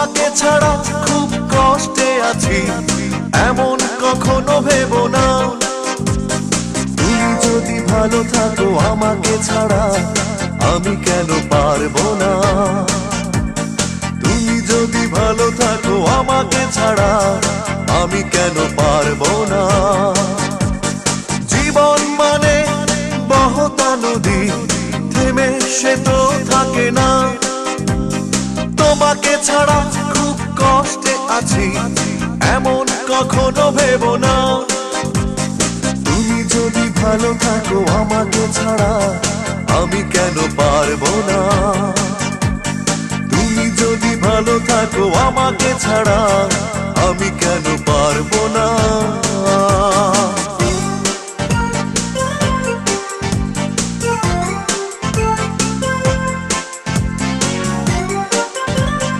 তোমাকে ছাড়া খুব কষ্টে আছি, এমন কখনো ভেবো না। তুমি যদি ভালো থাকো আমাকে ছাড়া, আমি কেন পারবো না? তুমি যদি ভালো থাকো আমাকে ছাড়া, আমি কেন পারবো না? জীবন মানে বহতা নদী, থেমে সে তো থাকে না। তোমাকে ছাড়া খুব কষ্টে আছি, এমন কখনো ভেবো না। তুমি যদি ভালো থাকো আমাকে ছাড়া, আমি কেন পারবো না? তুমি যদি ভালো থাকো আমাকে ছাড়া, আমি কেন পারবো না?